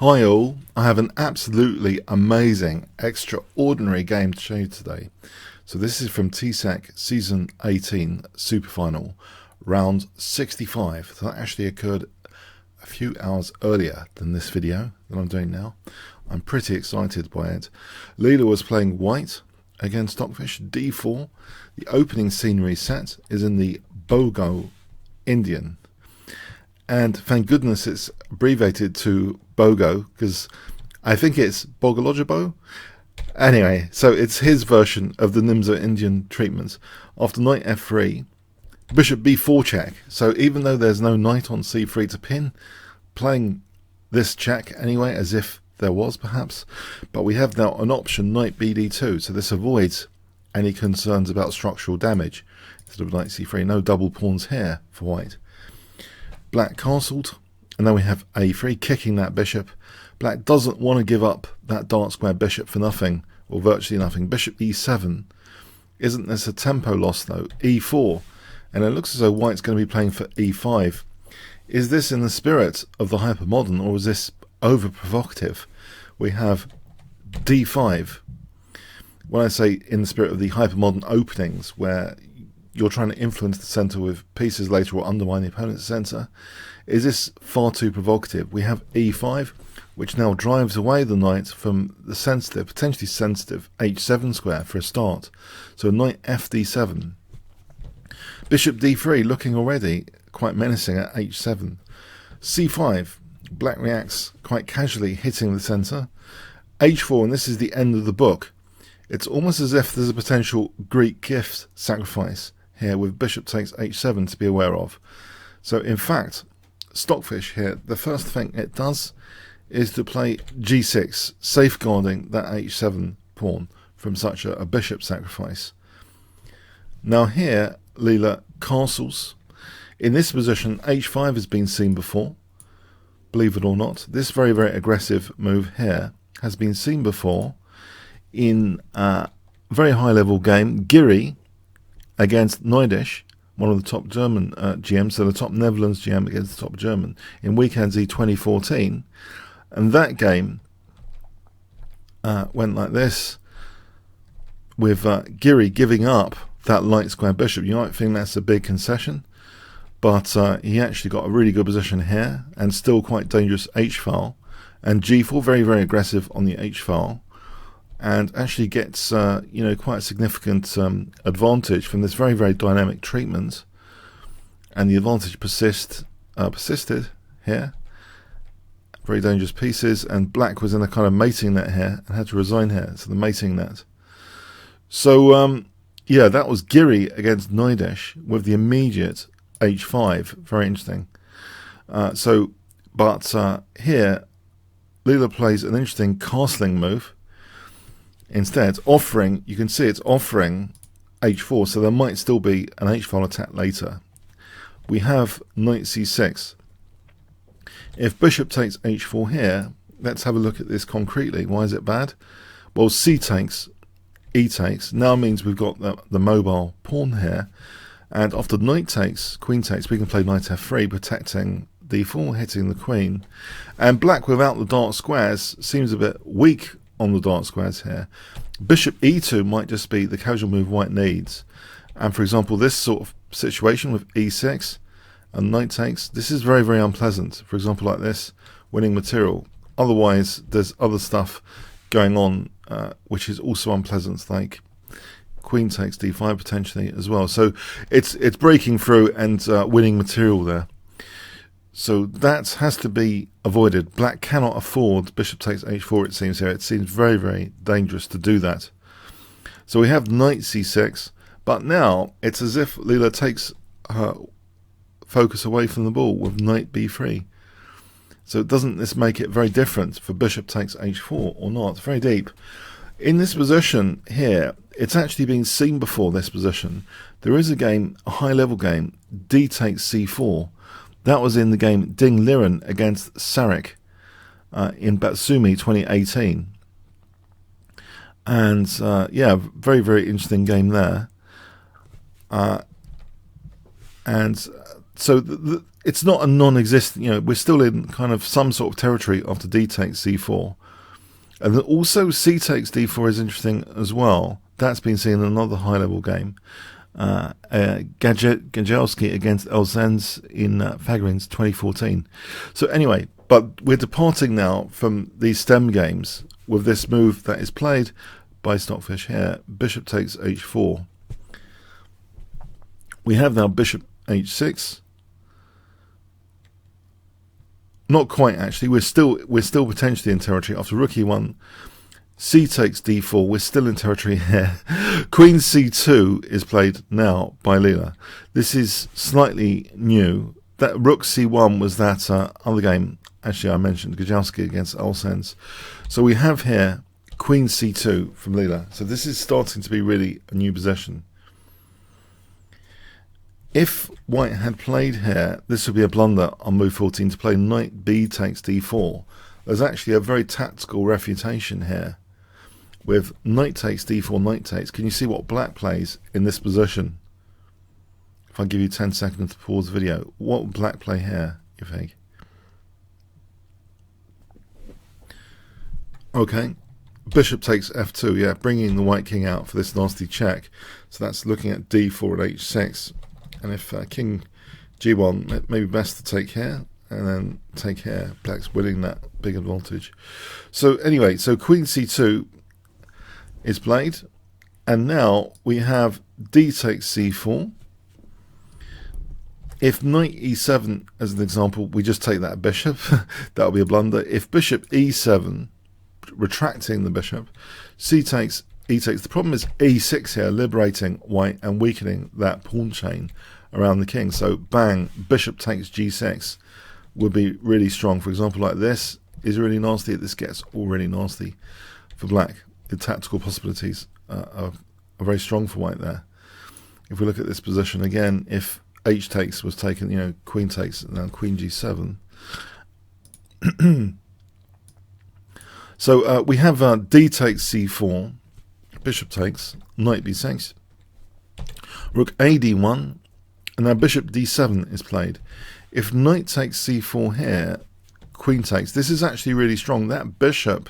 Hi all, I have an absolutely amazing, extraordinary game to show you today. So this is from TCEC Season 18 Super Final, round 65. So that actually occurred a few hours earlier than this video that I'm doing now. I'm pretty excited by it. Leela was playing white against Stockfish, d4. The opening scenery set is in the Bogo Indian. And thank goodness it's abbreviated to Bogo, because I think it's Bogologibo. Anyway, so it's his version of the Nimzo Indian treatment. After knight f3, bishop b4 check. So even though there's no knight on c3 to pin, playing this check anyway, as if there was perhaps. But we have now an option, knight bd2, so this avoids any concerns about structural damage. Instead of knight c3, no double pawns here for white. Black castled, and then we have a3, kicking that bishop. Black doesn't want to give up that dark square bishop for nothing, or virtually nothing. Bishop e7. Isn't this a tempo loss though? e4. And it looks as though white's going to be playing for e5. Is this in the spirit of the hypermodern, or is this over provocative? We have d5. When I say in the spirit of the hypermodern openings, where you're trying to influence the centre with pieces later or undermine the opponent's centre, is this far too provocative? We have e5, which now drives away the knight from the sensitive, potentially sensitive h7 square for a start. So knight fd7. Bishop d3 looking already quite menacing at h7. c5, black reacts quite casually, hitting the centre. h4, and this is the end of the book. It's almost as if there's a potential Greek gift sacrifice here with bishop takes h7 to be aware of. So in fact, Stockfish here, the first thing it does is to play g6, safeguarding that h7 pawn from such a bishop sacrifice. Now here, Leela castles. In this position, h5 has been seen before, believe it or not. This very, very aggressive move here has been seen before in a very high level game, Giri against Neudisch, one of the top German GMs, so the top Netherlands GM against the top German, in Weekend Z 2014. And that game went like this, with Giri giving up that light square bishop. You might think that's a big concession, but he actually got a really good position here, and still quite dangerous h-file, and g4, very, very aggressive on the h-file, and actually gets quite a significant advantage from this very, very dynamic treatment. And the advantage persisted here. Very dangerous pieces, and black was in a kind of mating net here and had to resign here, so the mating net. So yeah, that was Giri against Neudisch with the immediate h5. Very interesting. But here Leela plays an interesting castling move. Instead, offering, you can see it's offering h4, so there might still be an h-file attack later. We have knight c6. If bishop takes h4 here, let's have a look at this concretely. Why is it bad? Well, c takes, e takes, now means we've got the mobile pawn here, and after knight takes, queen takes, we can play knight f3, protecting d4, hitting the queen. And black without the dark squares seems a bit weak on the dark squares here. Bishop e2 might just be the casual move white needs. And for example, this sort of situation with e6 and knight takes, this is very, very unpleasant. For example, like this, winning material. Otherwise, there's other stuff going on which is also unpleasant, like queen takes d5 potentially as well. So it's breaking through and winning material there. So that has to be avoided. Black cannot afford bishop takes h4, it seems here. It seems very, very dangerous to do that. So we have knight c6, but now it's as if Leela takes her focus away from the ball with knight b3. So doesn't this make it very different for bishop takes h4 or not? Very deep. In this position here, it's actually been seen before, this position. There is a game, a high-level game, d takes c4. That was in the game Ding Liren against Sarek in Batsumi 2018. And yeah, very, very interesting game there. And so it's not a non-existent, you know, we're still in kind of some sort of territory after d takes c4. And then also c takes d4 is interesting as well. That's been seen in another high-level game. Gajelski against Elzens in Fagrin's 2014. So anyway, but we're departing now from these stem games with this move that is played by Stockfish here. Bishop takes h4. We have now bishop h6. Not quite actually. We're still potentially in territory after rook e1. C takes d4. We're still in territory here. Queen c2 is played now by Leela. This is slightly new. That rook c1 was that other game. Actually, I mentioned Gajelski against Olsens. So we have here Queen c2 from Leela. So this is starting to be really a new position. If white had played here, this would be a blunder on move 14 to play knight b takes d4. There's actually a very tactical refutation here with knight takes d4, knight takes. Can you see what black plays in this position? If I give you 10 seconds to pause the video, what would black play here, you think? Okay, bishop takes f2, yeah, bringing the white king out for this nasty check. So that's looking at d4 at h6. And if king g1, it may be best to take here and then take here. Black's winning that big advantage. So anyway, so queen c2 is played. And now we have d takes c4. If knight e7, as an example, we just take that bishop. That will be a blunder. If bishop e7, retracting the bishop, c takes, e takes. The problem is e6 here, liberating white and weakening that pawn chain around the king. So bang, bishop takes g6 would be really strong. For example, like this is really nasty. This gets all really nasty for black. The tactical possibilities are very strong for white there. If we look at this position again, if h takes was taken, you know, queen takes, and now queen g7. So we have d takes c4, bishop takes, knight b6, rook a d1, and now bishop d7 is played. If knight takes c4 here, queen takes. This is actually really strong. That bishop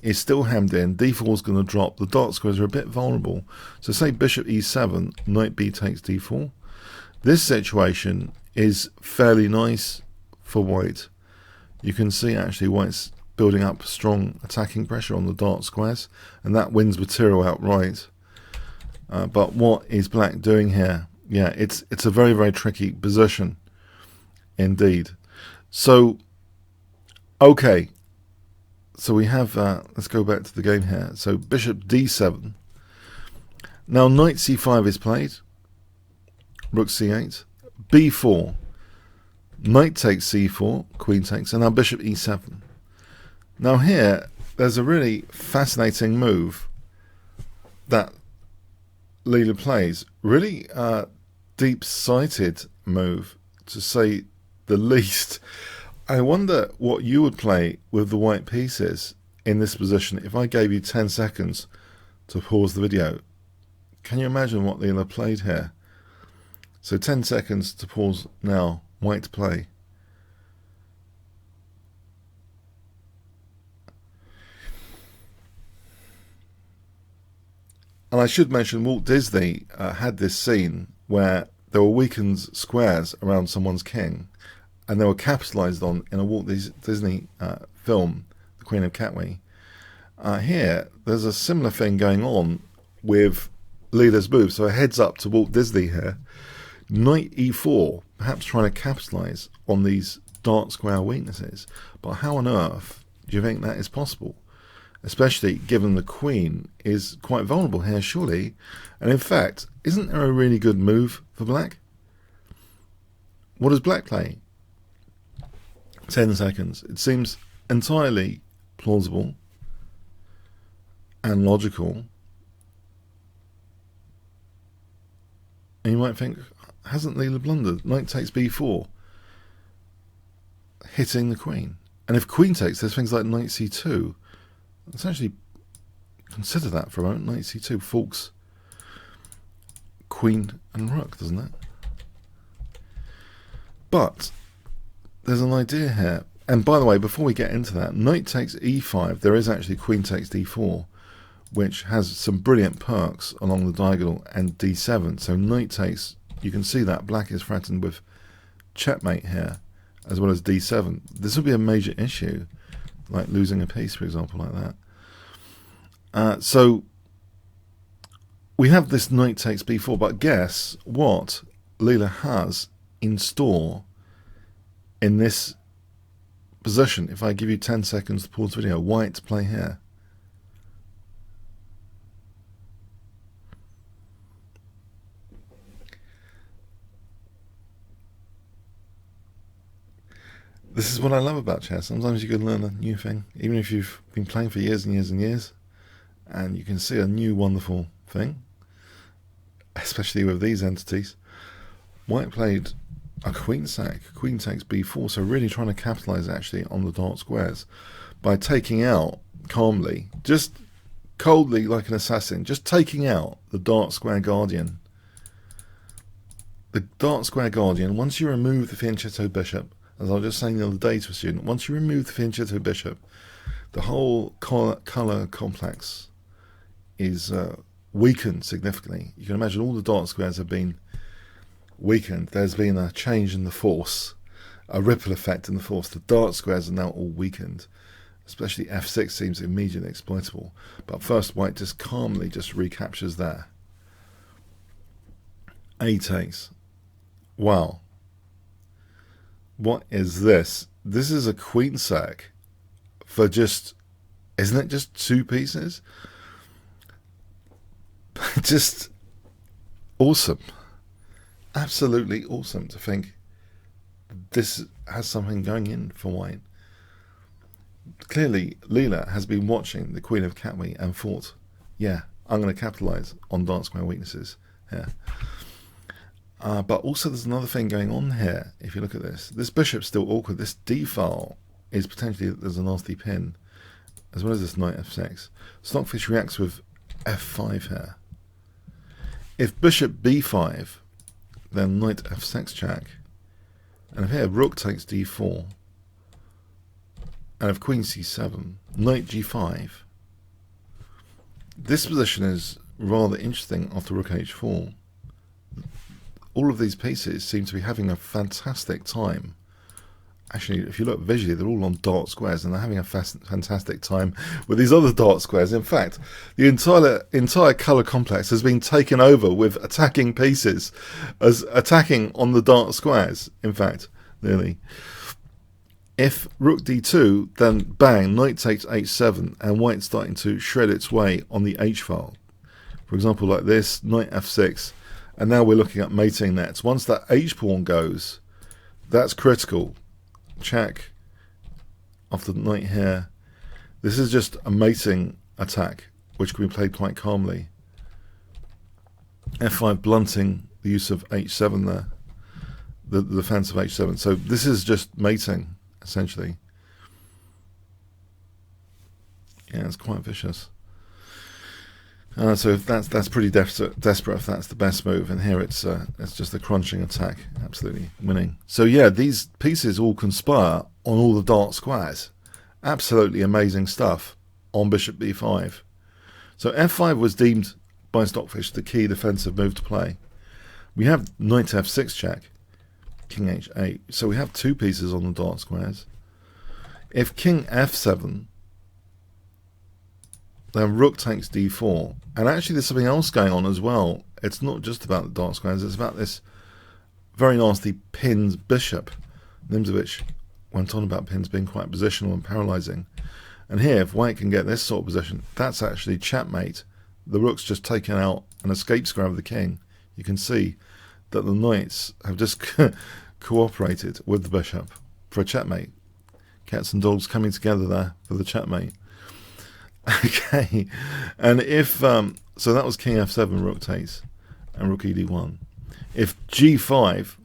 is still hemmed in. d4 is going to drop. The dark squares are a bit vulnerable. So say bishop e7, knight b takes d4. This situation is fairly nice for white. You can see actually white's building up strong attacking pressure on the dark squares, and that wins material outright. But what is black doing here? Yeah, it's a very, very tricky position indeed. So, okay. So we have, let's go back to the game here. So bishop d7. Now knight c5 is played. Rook c8. b4. Knight takes c4. Queen takes. And now bishop e7. Now here, there's a really fascinating move that Leela plays. Really deep-sighted move, to say the least. I wonder what you would play with the white pieces in this position. If I gave you 10 seconds to pause the video, can you imagine what Leela played here? So 10 seconds to pause now. White to play. And I should mention Walt Disney had this scene where there were weakened squares around someone's king, and they were capitalized on in a Walt Disney film, The Queen of Katwe. Here, there's a similar thing going on with Leela's move. So a heads up to Walt Disney here. Knight e4, perhaps trying to capitalize on these dark square weaknesses. But how on earth do you think that is possible? Especially given the queen is quite vulnerable here, surely. And in fact, isn't there a really good move for black? What does black play? 10 seconds. It seems entirely plausible and logical. And you might think, hasn't Leela blundered? Knight takes b4, hitting the queen. And if queen takes, there's things like knight c2. Let's actually consider that for a moment. Knight c2 forks queen and rook, doesn't it? But there's an idea here. And by the way, before we get into that, knight takes e5. There is actually queen takes d4, which has some brilliant perks along the diagonal, and d7. So knight takes, you can see that black is threatened with checkmate here, as well as d7. This will be a major issue, like losing a piece, for example, like that. So we have this knight takes b4, but guess what Leela has in store in this position? If I give you 10 seconds to pause the video, white to play here. This is what I love about chess. Sometimes you can learn a new thing, even if you've been playing for years and years and years, and you can see a new wonderful thing, especially with these entities. White played a queen sack, queen takes b4, so really trying to capitalize actually on the dark squares by taking out calmly, just coldly like an assassin, just taking out the dark square guardian. The dark square guardian, once you remove the fianchetto bishop, as I was just saying the other day to a student, once you remove the fianchetto bishop, the whole colour complex is weakened significantly. You can imagine all the dark squares have been weakened. There's been a change in the force, a ripple effect in the force. The dark squares are now all weakened. Especially f6 seems immediately exploitable. But first, white just calmly just recaptures there. A takes. Wow. What is this? This is a queen sack for just, isn't it just 2 pieces? Just awesome. Absolutely awesome to think this has something going in for white. Clearly, Leela has been watching the Queen of Katwe and thought, yeah, I'm going to capitalize on dark square weaknesses here. But also there's another thing going on here. If you look at this, this bishop's still awkward. This d-file is potentially, there's a nasty pin, as well as this knight f6. Stockfish reacts with f5 here. If bishop b5, then knight f6 check. And if here rook takes d4, and if queen c7, knight g5. This position is rather interesting after rook h4. All of these pieces seem to be having a fantastic time. Actually, if you look visually, they're all on dark squares, and they're having a fantastic time with these other dark squares. In fact, the entire colour complex has been taken over with attacking pieces, as attacking on the dark squares, in fact, nearly. If rook d2, then bang, knight takes h7, and white's starting to shred its way on the h-file. For example, like this, knight f6, and now we're looking at mating nets. Once that h-pawn goes, that's critical. Check after the knight here. This is just a mating attack, which can be played quite calmly. f5 blunting the use of h7 there, the defense of h7. So this is just mating, essentially. Yeah, it's quite vicious. So if that's pretty desperate if that's the best move, and here it's just a crunching attack, absolutely winning. So yeah, these pieces all conspire on all the dark squares. Absolutely amazing stuff on bishop b5. So f5 was deemed by Stockfish the key defensive move to play. We have knight f6 check, king h8. So we have 2 pieces on the dark squares. If king f7, then rook takes d4. And actually there's something else going on as well. It's not just about the dark squares, it's about this very nasty pinned bishop. Nimzowitsch went on about pins being quite positional and paralysing. And here, if white can get this sort of position, that's actually checkmate. The rook's just taken out an escape square of the king. You can see that the knights have just cooperated with the bishop for a checkmate. Cats and dogs coming together there for the checkmate. Okay, and if so that was king f7, rook takes, and rook ed1. If g5,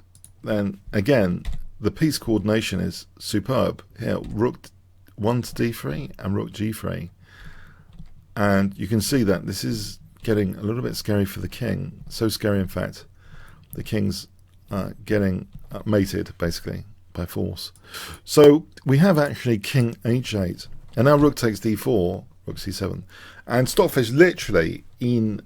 then again the piece coordination is superb. Here, rook 1 to d3 and rook g3, and you can see that this is getting a little bit scary for the king. So scary, in fact, the king's getting mated, basically, by force. So we have actually king h8, and now rook takes d4, rook c7. And Stockfish literally, in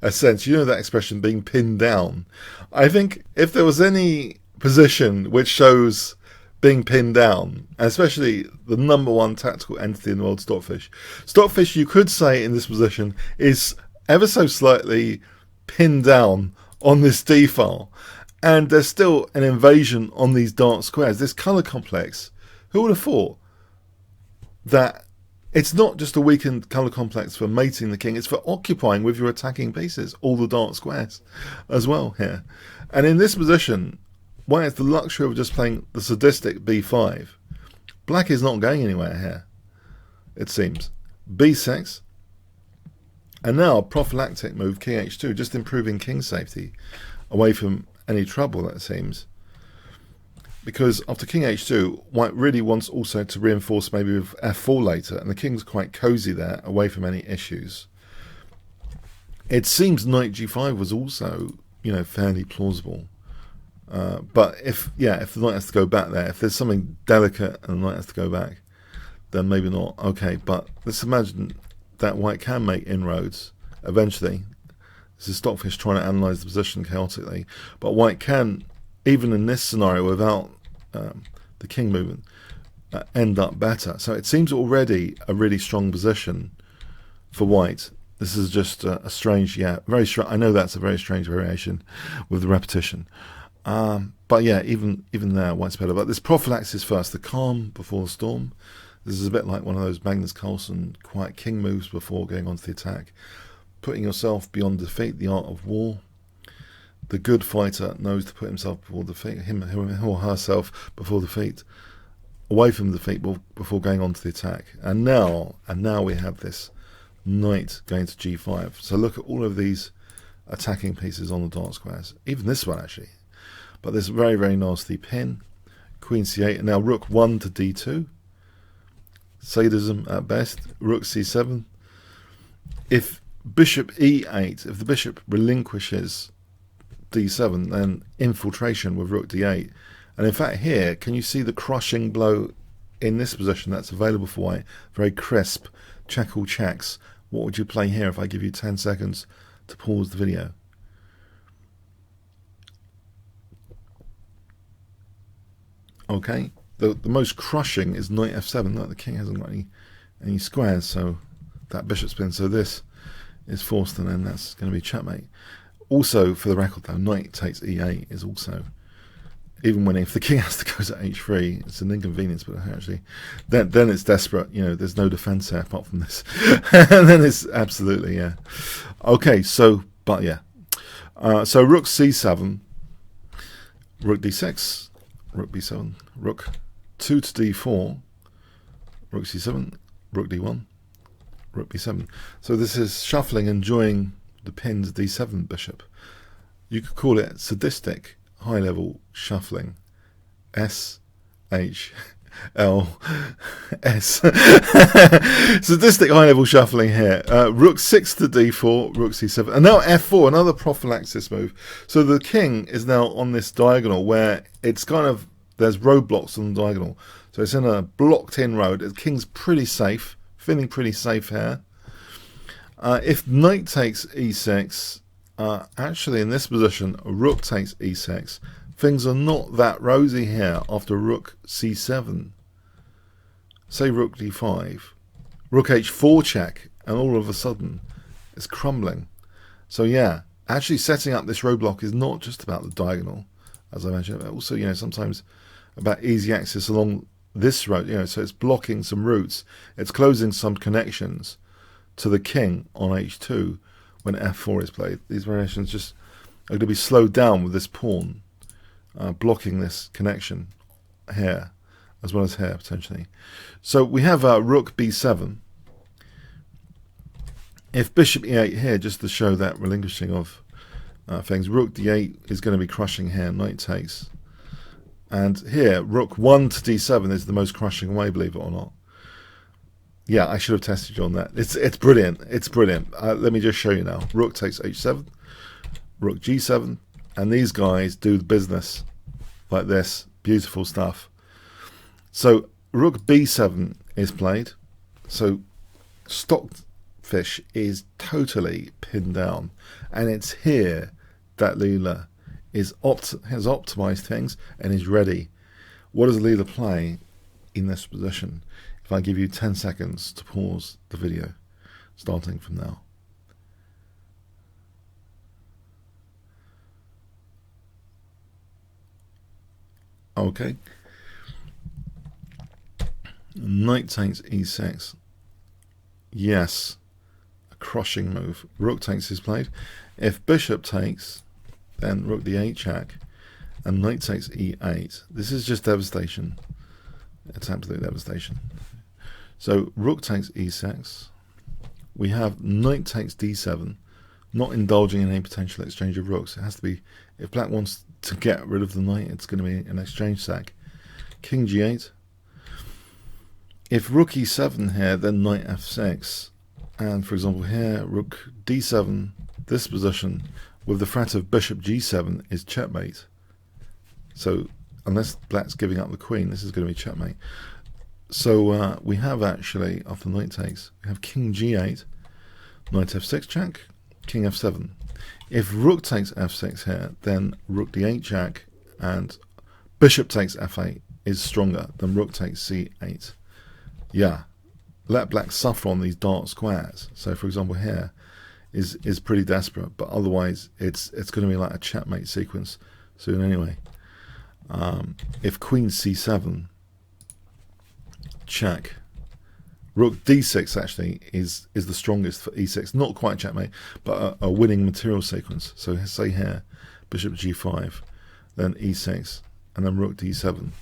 a sense, you know that expression, being pinned down. I think if there was any position which shows being pinned down, and especially the #1 tactical entity in the world, Stockfish. Stockfish, you could say in this position, is ever so slightly pinned down on this D file. And there's still an invasion on these dark squares. This color complex, who would have thought that it's not just a weakened color complex for mating the king, it's for occupying with your attacking pieces all the dark squares as well here. And in this position, white has the luxury of just playing the sadistic b5. Black is not going anywhere here, it seems. b6, and now a prophylactic move, king h2, just improving king safety away from any trouble, that seems. Because after king h2, white really wants also to reinforce maybe with f4 later, and the king's quite cozy there, away from any issues. It seems knight g5 was also, you know, fairly plausible. But if the knight has to go back there, if there's something delicate and the knight has to go back, then maybe not. Okay, but let's imagine that white can make inroads eventually. This is Stockfish trying to analyse the position chaotically, but white can, even in this scenario without the king movement, end up better. So it seems already a really strong position for white. This is just a strange, very strange. I know that's a very strange variation with the repetition. But yeah, even there, white's better. But this prophylaxis first, the calm before the storm. This is a bit like one of those Magnus Carlsen quiet king moves before going on to the attack. Putting yourself beyond defeat, the art of war. The good fighter knows to put himself before defeat, him or herself before defeat, away from defeat before going on to the attack. And now we have this knight going to g5. So look at all of these attacking pieces on the dark squares. Even this one actually. But this very, very nasty pin. Queen c8, and now rook 1 to d2. Sadism at best. Rook c7. If bishop e8, if the bishop relinquishes d7, then infiltration with rook d8. And in fact here, can you see the crushing blow in this position that's available for white? Very crisp. Check all checks. What would you play here if I give you 10 seconds to pause the video? Okay, the most crushing is knight f7. Look, the king hasn't got any squares, so that bishop spin. So this is forced, and then that's going to be checkmate. Also, for the record, though, knight takes e8 is also, even when if the king has to go to h3, it's an inconvenience, but actually, then it's desperate. You know, there's no defense here apart from this, and then it's absolutely Okay, so but so rook c7, rook d6. Rook b7, rook 2 to d4, rook c7, rook d1, rook b7. So this is shuffling, enjoying the pinned d7 bishop. You could call it sadistic high-level shuffling. S-H-L-S. Sadistic high-level shuffling here. Rook 6 to d4, rook c7. And now f4, another prophylaxis move. So the king is now on this diagonal where it's kind of, there's roadblocks on the diagonal. So it's in a blocked-in road. The king's pretty safe, feeling pretty safe here. If knight takes e6, actually in this position, rook takes e6. Things are not that rosy here after rook c7. Say rook d5, rook h4 check, and all of a sudden it's crumbling. So yeah, actually setting up this roadblock is not just about the diagonal, as I mentioned, but also, you know, sometimes about easy access along this road, you know, so it's blocking some routes, it's closing some connections to the king on h2 when f4 is played. These variations just are going to be slowed down with this pawn blocking this connection here, as well as here potentially. So we have rook b7. If bishop e8 here, just to show that relinquishing of things, rook d8 is going to be crushing here, knight takes. And here, rook 1 to d7 is the most crushing way, believe it or not. Yeah, I should have tested you on that. It's brilliant. It's brilliant. Let me just show you now. Rook takes h7, rook g7, and these guys do the business like this. Beautiful stuff. So rook b7 is played. So Stockfish is totally pinned down, and it's here that Leela has optimized things and is ready. What does Leela play in this position? If I give you 10 seconds to pause the video, starting from now. Okay. Knight takes e6. Yes, a crushing move. Rook takes is played. If bishop takes, then rook d8 check, and knight takes e8. This is just devastation. It's absolute devastation. So rook takes e6. We have knight takes d7, not indulging in any potential exchange of rooks. It has to be, if black wants to get rid of the knight, it's going to be an exchange sack. King g8. If rook e7 here, then knight f6. And for example here, rook d7, this position, with the threat of bishop g7 is checkmate. So unless black's giving up the queen, this is going to be checkmate. So we have actually, after knight takes, we have king g8, knight f6 check, king f7. If rook takes f6 here, then rook d8 check, and bishop takes f8 is stronger than rook takes c8. Yeah, let black suffer on these dark squares. So for example here is pretty desperate, but otherwise it's going to be like a checkmate sequence soon anyway. If queen c7 check, rook d6 actually is the strongest for e6, not quite checkmate, but a winning material sequence. So say here bishop g5, then e6, and then rook d7.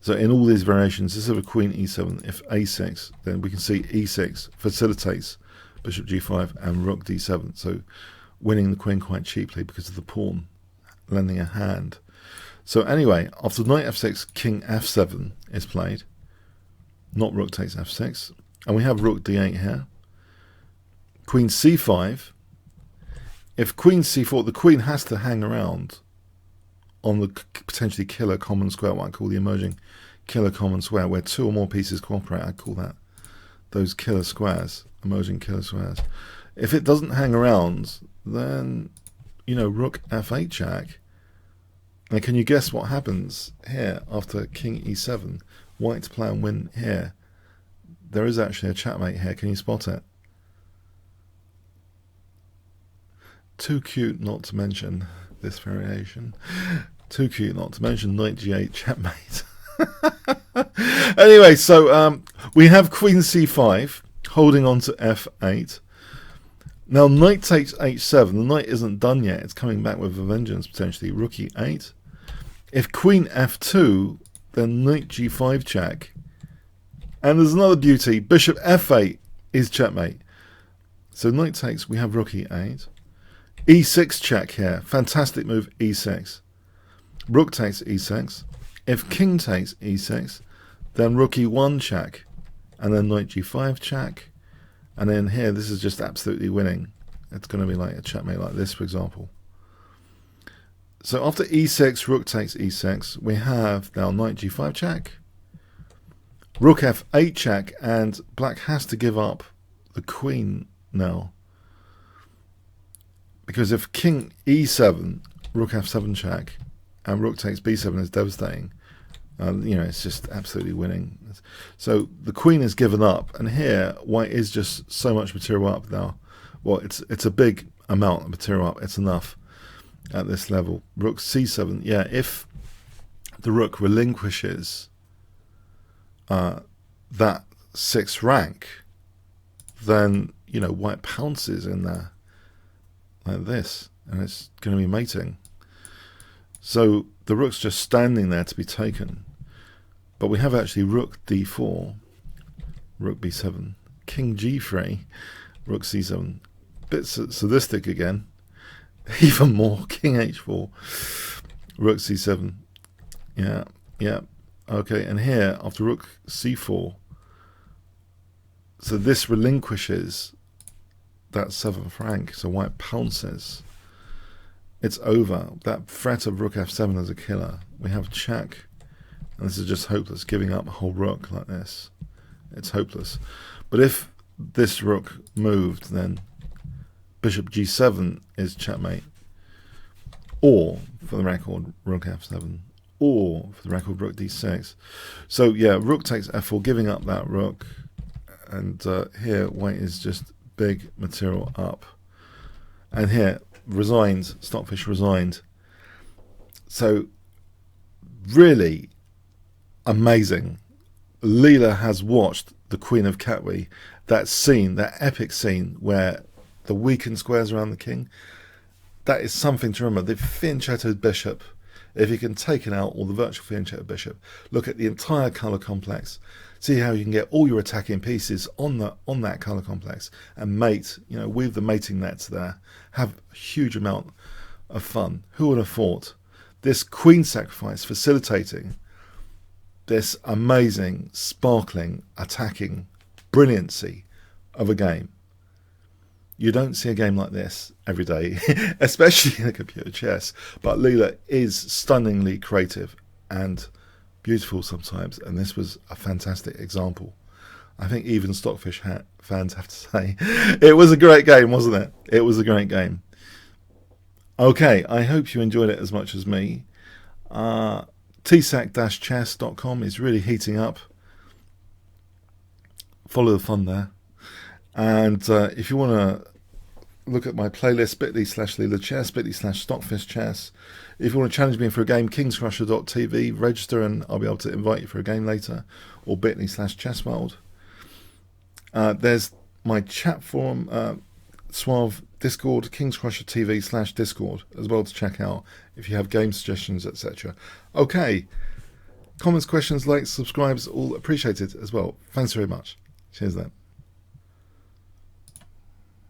So in all these variations, instead of queen e7, if a6, then we can see e6 facilitates bishop g5 and rook d7. So winning the queen quite cheaply because of the pawn lending a hand. So anyway, after knight f6, king f7 is played, not rook takes f6, and we have rook d8 here. Queen c5. If queen c4, the queen has to hang around on the potentially killer common square, what I call the emerging killer common square, where two or more pieces cooperate. I call that those killer squares, emerging killer squares. If it doesn't hang around, then, you know, rook f8 check. And can you guess what happens here after king e7? White to play and win here. There is actually a checkmate here. Can you spot it? Too cute not to mention this variation. Too cute not to mention knight g8 checkmate. Anyway, so we have queen c5 holding on to f8. Now knight takes h7. The knight isn't done yet. It's coming back with a vengeance potentially. Rook e8. If queen f2, then knight g5 check. And there's another beauty. Bishop f8 is checkmate. So knight takes, we have rook e8. e6 check here. Fantastic move, e6. Rook takes e6. If king takes e6, then rook e1 check. And then knight g5 check. And then here, this is just absolutely winning. It's going to be like a checkmate like this, for example. So after e6, rook takes e6, we have now knight g5 check. Rook f8 check, and black has to give up the queen now. Because if king e7, rook f7 check, and rook takes b7 is devastating, you know, it's just absolutely winning. So the queen is given up, and here white is just so much material up now. Well, it's a big amount of material up. It's enough at this level. Rook c7, yeah, if the rook relinquishes that 6th rank, then, you know, white pounces in there like this, and it's going to be mating. So the rook's just standing there to be taken. But we have actually rook d4, rook b7, king g3, rook c7. Bit sadistic again. Even more, king h4, rook c7. Yeah, yeah. Okay, and here, after rook c4, so this relinquishes that 7th rank, so white pounces. it's over. That threat of rook f7 is a killer. We have check, and this is just hopeless. Giving up a whole rook like this, it's hopeless. But if this rook moved, then bishop g7 is checkmate, or for the record rook f7, or for the record rook d6. So yeah, rook takes f4, giving up that rook, and here white is just big material up, and here resigned, Stockfish resigned. So really amazing. Leela has watched the Queen of Katwe, that scene, that epic scene where the weakened squares around the king. That is something to remember. The fianchettoed bishop, if you can take it out, or the virtual fianchettoed bishop, look at the entire colour complex, see how you can get all your attacking pieces on that colour complex and mate, you know, weave the mating nets there, have a huge amount of fun. Who would have thought this queen sacrifice facilitating this amazing, sparkling, attacking brilliancy of a game? You don't see a game like this every day, especially in a computer chess. But Leela is stunningly creative and beautiful sometimes, and this was a fantastic example. I think even Stockfish fans have to say it was a great game, wasn't it? It was a great game. Okay, I hope you enjoyed it as much as me. TCEC-chess.com is really heating up. Follow the fun there. And if you want to look at my playlist, bit.ly/Leela Chess, bit.ly/Stockfish Chess. If you want to challenge me for a game, kingscrusher.tv, register and I'll be able to invite you for a game later, or bit.ly/ChessWorld. There's my chat forum, Suave Discord, Kingscrusher TV/Discord, as well to check out if you have game suggestions, etc. Okay, comments, questions, likes, subscribes, all appreciated as well. Thanks very much. Cheers then.